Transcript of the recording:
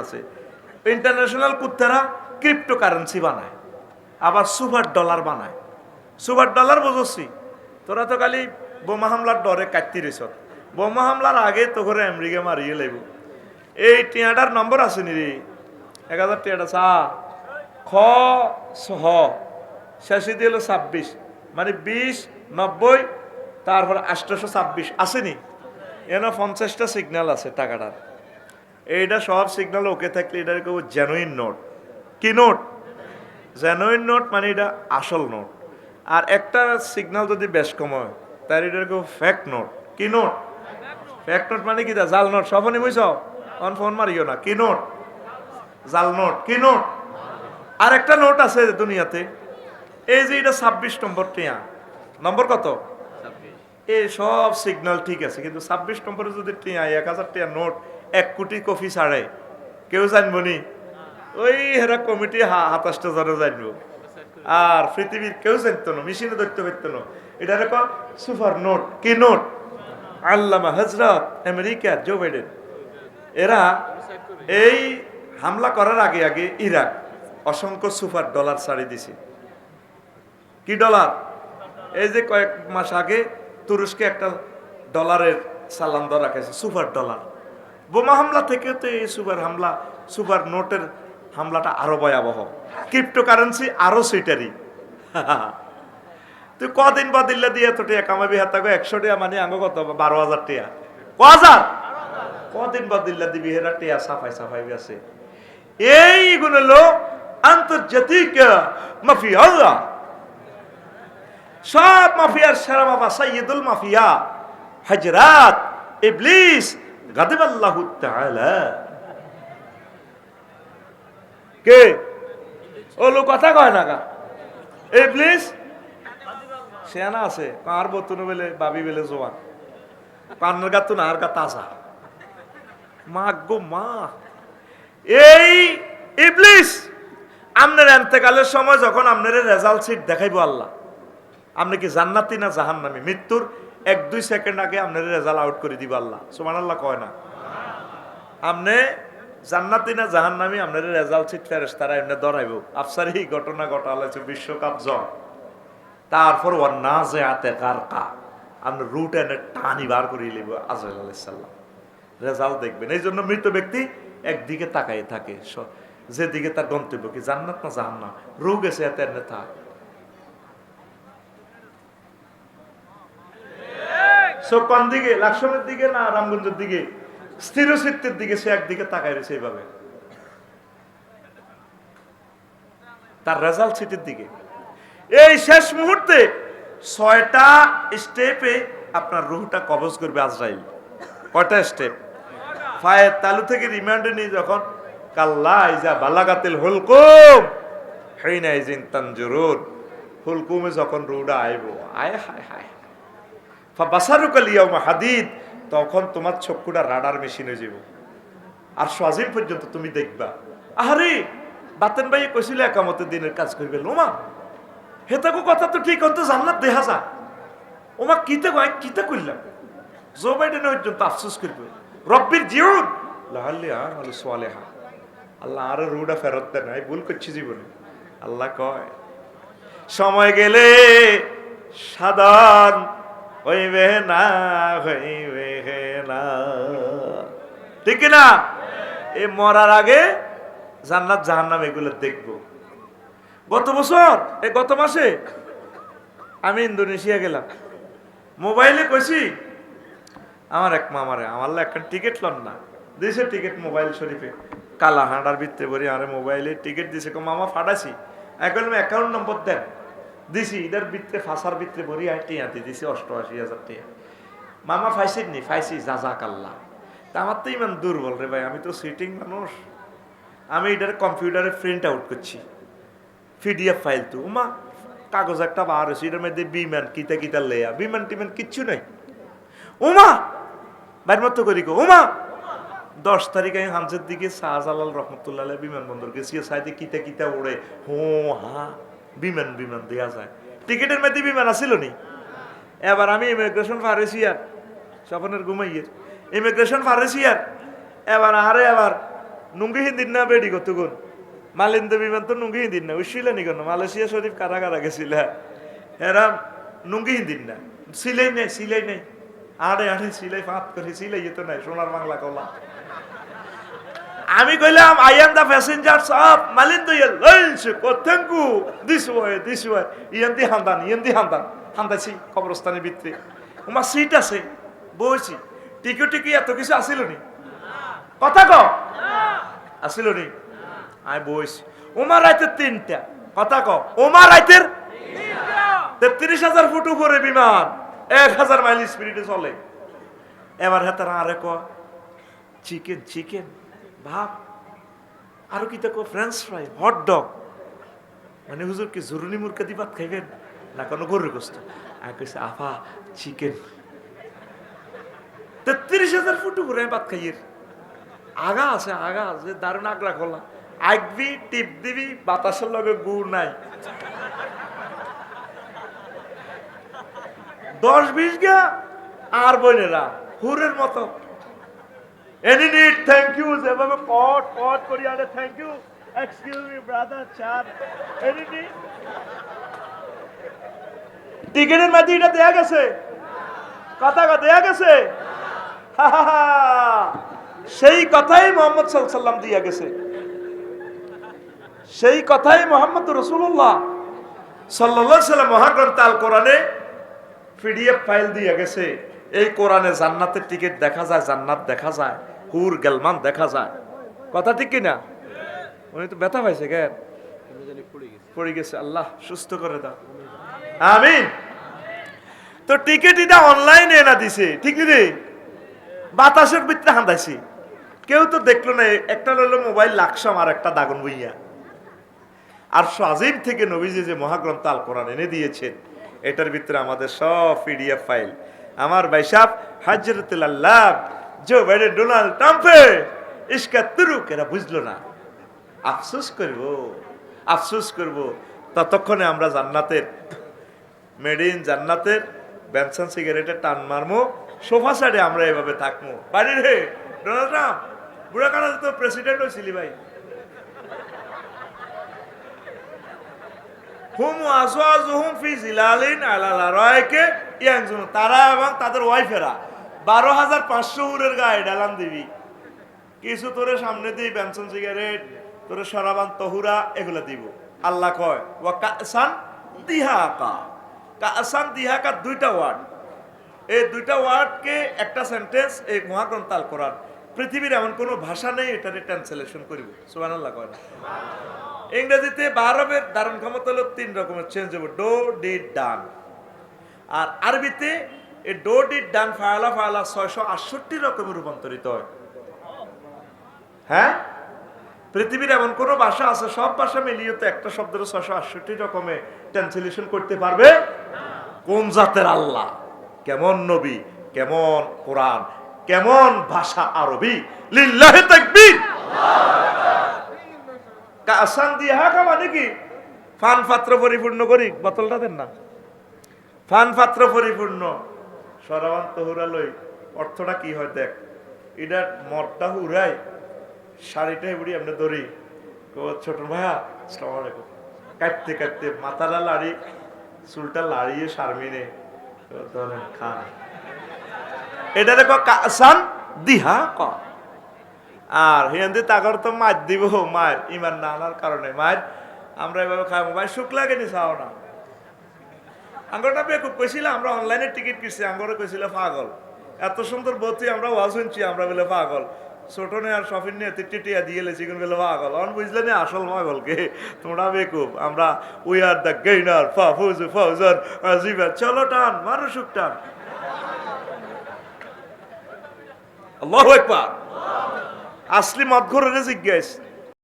আছে। International কুত্তারা cryptocurrency বানায়, আবার সুপার ডলার বানায়। সুপার ডলার বুঝছি, তোরা তো খালি বোমা হামলার ডরে কাটতি রেছ। বোমা হামলার আগে তো করে আমেরিকা মারিয়ে লাগব। এই টিয়াটার নম্বর আছে নি রে, 1000 টিয়াটা চা খ হ শেষে দিয়ে হলো 26, মানে 20 90 তারপর 826 আসেনি। এনে 50টা সিগন্যাল আছে টাকাটার। এইটা সব সিগন্যাল ওকে থাকলে এটা কেউ জেনুইন নোট। কি নোট? জেনুইন নোট, মানে এটা আসল নোট। আর একটা সিগন্যাল যদি বেশ কম হয় তার এটা কেউ ফেক নোট। কি নোট? ফেক নোট মানে কি? জাল নোট। সবনি বুঝছ, অন ফোন মারিও না। কি নোট? জাল নোট। কি নোট? আর একটা নোট আছে দুনিয়াতে, এই যে এটা 26 নম্বর টিয়া। নম্বর কত? এই সব সিগন্যাল ঠিক আছে, কিন্তু 26 নম্বরে যদি টিয়া 1000 টিয়া নোট 1 কোটি কপি ছাড়ে, কেউ জানবো নি? ওই হেরা কমিটি 27টা জনে জানবো, আর পৃথিবীর কেউ জানতো না, মেশিনে ধরতে পারতো না। এটা রেখো সুপার নোট। কি নোট? আল্লামা হযরত আমেরিকা জো বাইডেন এরা এই হামলা করার আগে আগে ইরাক অসংখ্য সুপার ডলার ছাড়ি দিছে। কি ডলার? এই যে কয়েক মাস আগে তুরস্কে একটা ডলারের চালান দর রাখেছে, সুপার ডলার। বোমা হামলা থেকে তো এই সুপার হামলা, সুপার নোটের হামলাটা আরো ভয়াবহ। ক্রিপ্টোকারেন্সি আরো সেটারি। তুই কদিন বাদিল্লা দিয়ে এত টিয়া কামাবি, হাত 100 টিয়া মানে আঙ্গ কত 12,000 টিয়া। কদিন বাদিল্লা দিবি হেরা টিয়া সাফাই সাফাই আছে। এইগুলো হলো আন্তর্জাতিক মাফিয়া। সব মাফিয়ার সেরা মাফিয়া সাইয়্যিদুল মাফিয়া হযরত ইবলিস গাদিবাল্লাহু তাআলা। কে ওলো কথা কয় না কা? ইবলিস সেনা আছে কার বতুন বেলে বাবি বেলে জোয়ান কান্নার গাতো না আর গা তাজা। মা গো মা, এই ইবলিস আপনার ইন্তেকালের সময় যখন আপনার রেজাল্ট শিট দেখাইবো আল্লাহ, আপনি কি জান্নাতি না জাহান্নামী, মৃত্যুর 1-2 সেকেন্ড আগে আপনার রেজাল্ট আউট করে দিব আল্লাহ। সুবহানাল্লাহ কয় না? আপনি জান্নাতি না জাহান্নামী আপনার রেজাল্ট শিট ফেরেশতারা এমনি ধরাইবো। আফসার এই ঘটনা ঘটালেছে বিশ্বকাপ জয়, তারপর ওয়ান নাজিআতে গারকা আপনি রুট এনে টানি বার করে লিব আজরাইল আলাইহিস সালাম। রেজাল্ট দেখবেন। এই জন্য মৃত ব্যক্তি একদিকে তাকাই থাকে, যেদিকে তার গন্তব্য, কি জান্নাত না জাহান্নাম। রোগ এসে এত এনে থাক কোন দিকে, লাকসামের দিকে না রামগঞ্জের দিকে, স্থিরচিত্তের দিকে, সে একদিকে তাকাই রয়েছে এইভাবে তার রেজাল্ট সিটের দিকে। এই শেষ মুহূর্তে 6টা স্টেপে আপনার রুহটা কবজ করবে আজরাইল। কয়টা স্টেপ? ফায়ের তালু থেকে রিমান্ডে নিয়ে যখন কাল্লা ইজা বালাগাতিল হুলকুম হিনা ইজিন তানজুরুন, হুলকুমে যখন রুহটা আইবো, আয় হায় হায় ফাবাসারুকাল ইয়াউমা হাদিদ, তখন তোমার চক্ষুটা রাডার মেশিন হয়ে যাব। আর সাজিম পর্যন্ত তুমি দেখবা। আরে বাতেন ভাই কইছিল একামতের দিনের কাজ করবে। ওমা হেতাকো কথা তো ঠিক, অন্ত জান্নাত দেখা যা। ওমা কিতে কয়, কিতে কইলাম জো বাইডেন পর্যন্ত আফসোস করবে। রব্বির জিউদ লাআল্লি আমালু সালিহা, আল্লাহ আর রুহটা ফেরত দেন, আমি ভুল করছি জীবনে। আল্লাহ কয় সময় গেলে সাধন হইবে না, হইবে না, ঠিক না? এই মরার আগে জান্নাত জাহান্নাম এগুলো দেখবো। গত বছর গত মাসে আমি ইন্দোনেশিয়া গেলাম। মোবাইলে কইছি আমার এক মামারে, আমার একটা টিকিট লন না দিয়েছে, টিকিট মোবাইল শরীফে কালা হাঁটার ভিতরে ভরি আরে মোবাইলে টিকিট দিছে। মামা ফাটাছি, এখন অ্যাকাউন্ট নম্বর দেন, দিছি এটার ভিতরে ফাঁসার ভিতরে ভরি আর টিয়াতে দিছি 88,000 টিয়া। মামা ফাইসেন নি? ফাইসি, জাজাক আল্লাহ। তা আমার তো ইমান দুর্বল রে ভাই, আমি তো সিটিং মানুষ। আমি এটার কম্পিউটারে প্রিন্ট আউট করছি, পিডিএফ ফাইল তো উমা কাগজ একটা বার হয়েছে, এটার মধ্যে বিমান কিতা কিতা লেয়া, বিমান টিমান কিচ্ছু নাই। উমা বাইর মতো করি গো, উমা 10 তারিখ আমি হামজের দিকে শাহজালাল রহমতুল্লাহ বিমানবন্দর গেছি, সাইডে কিতা কিতা ওড়ে, হো হা বিমান বিমান দেয়া যায়। টিকিটের মধ্যে বিমান আসিল নি। এবার আমি ইমিগ্রেশন ফারেছি আর স্বপনের ঘুমাইয়ে ইমিগ্রেশন ফারেছি আর এবার নুঙ্গি হিন্দিন না বেডি কতগুণ মালিন্দ বিমান তো নুঙ্গি হিন্দিন না উইসিলা নি কেন মালয়েশিয়া শরীফ কারা কারা গেছিল এরা নুঙ্গি হিন্দিন না সিলাই নেই আড়ে সিলাই ফাঁত করে সিলাই যেত নাই সোনার বাংলা কলা আমি কইলাম আই এম দা প্যাসেঞ্জার সব মালিন্দ থ্যাংক ইউ দিস ওয়ে ইয়ান্দি হান্দান হান্দাছি কবরস্থানের ভিতরে আমার সিট আছে বইছি টিকি এত কিছু আসিল নি কথা ক আসিল নি আমি বইছি ওমার রাইতের 3টা কথা ক ওমার রাইতের 33,000 ফুট উপরে বিমান 1000 মাইল স্পিডে চলে এবার হেতারা আরে ক চিকেন ভাব আরো কি দেখো ফ্রেঞ্চ ফ্রাই হট ডগ মানে হুজুর কি জরুরি মুরগি দি ভাত খাইবেন না কোনো গরুর গোশত আমি কইছি আফা চিকেন 33,000 ফুট উপরে ভাত খাইয়ের আগা আছে দারুণ আগলা খোলা আগবি টিপ দিবি বাতাসের লগে গুড় নাই 10-20 গা আর বোনেরা হুরের মতো এনি নিড থ্যাংক ইউ যেভাবে কট করি আরে thank you excuse me brother চার এনি নিড টিকেটের মধ্যে এটা দেয়া গেছে কথা দেয়া গেছে সেই কথাই মোহাম্মদ সাল্লাল্লাহু আলাইহি সাল্লাম দিয়া গেছে সেই কথাই মোহাম্মদ রাসূলুল্লাহ সাল্লাল্লাহু আলাইহি সাল্লাম মহাগ্রন্থ আল কোরআনে পিডিএফ ফাইল দিয়া গেছে এই কোরআনে জান্নাতের টিকিট দেখা যায় জান্নাত দেখা যায় হুর গেলমান দেখা যায় কথা ঠিক কি না উনি তো ব্যথা পাইছে কেন পড়ে গেছে আল্লাহ সুস্থ করে দাও আমিন তো টিকিট এটা অনলাইনে এনে দিছে ঠিক রে বাতাসের ভিতরে হাঁদাইছি কেউ তো দেখলো না একটা হলো মোবাইল লাকসাম আর একটা দাগন বইয়া আর আজিম থেকে নবীজি যে মহাগ্রন্থ আল কোরআন এনে দিয়েছেন এটার ভিতরে আমাদের সব পিডিএফ ফাইল আমার ভাই সাহেব হযরতুল আল্লাহ জো বাইডেন ডোনাল্ড ট্রাম্পে ইসকা তুরুক এরা বুঝলো না আফসোস করব ততক্ষণে আমরা জান্নাতের মেড ইন জান্নাতের বেনসন সিগারেটের টান মারমো সোফা সাইডে আমরা এভাবে থাকবো বাড়ির হে ডোনাল্ড ট্রাম্প বুড়া কানা তো প্রেসিডেন্ট হয়েছিলি ভাই হুম আজওয়াজুহুম ফি জিলালিন আলা লারাইকে ইয়ানজুন তারা এবং তাদের ওয়াইফেরা 12,500 হুরের গায়ে ডালান দিবি কিছু তোরে সামনে দিই বেনসন সিগারেট তোরে শরাবান তহুরা এগুলা দিব আল্লাহ কয় ওয়া কাসান দিহাকা দুইটা ওয়ার্ড এই দুইটা ওয়ার্ডকে একটা সেন্টেন্স এই মহাগ্রন্থ আল কোরআন পৃথিবীর এমন কোনো ভাষা নেই এটারে ট্রান্সলেশন করিব সুবহানাল্লাহ কয় না ইংরেজিতে বারবের ধারণ ক্ষমতা হলো 3 রকমের চেঞ্জ হবে ডো ডিড ডান আর আরবিতে এই ডো ডিড ডান ফায়লা 668 রকমের রূপান্তরিত হয় হ্যাঁ পৃথিবীর এমন কোন ভাষা আছে সব ভাষা মিলিয়ে তো একটা শব্দের 668 রকমে ট্রান্সলেশন করতে পারবে কোন জাতের আল্লাহ কেমন নবী কেমন কোরআন কেমন ভাষা আরবি লিল্লাহি তাকবীর কাসান দিহাকা মানে কি ফান পাত্র পরিপূর্ণ করি বোতলটা দেন না ফান পাত্র পরিপূর্ণ সরাবান তহুরা লই অর্থটা কি হয় দেখ এটা মদটা হুরাই শাড়িটা বুড়ি আমরা ধরি ছোট ভাইয়া আসসালামু আলাইকুম কাটতে কাটতে মাথাটা লাড়ি চুলটা লাড়িয়ে শারমিনে ধরেন খান এটা দেখো কাসান দিহা ক আর হিন্দি তাগর তো মার দিব মার ইমান না আনার কারণে মার আমরা এভাবে খাবো ভাই সুখ লাগেনি চাও না আঙ্গরটা বেকুব কইছিল আমরা অনলাইনে টিকিট কিনছি আঙ্গরে কইছিল পাগল এত সুন্দর বতি আমরা ওয়াজ শুনছি আমরা বলে পাগল ছোটনে আর শপিং নিয়ে টিটিয়া দিয়ে লেছি কোন বলে পাগল অন বুঝলে না আসল পাগল কে তোমরা বেকুব আমরা উই আর দ্য গেইনার ফাউজার আজিবা চলো টান মারো সুখ টান আল্লাহু আকবার আসলি মত ঘরে জিজ্ঞেস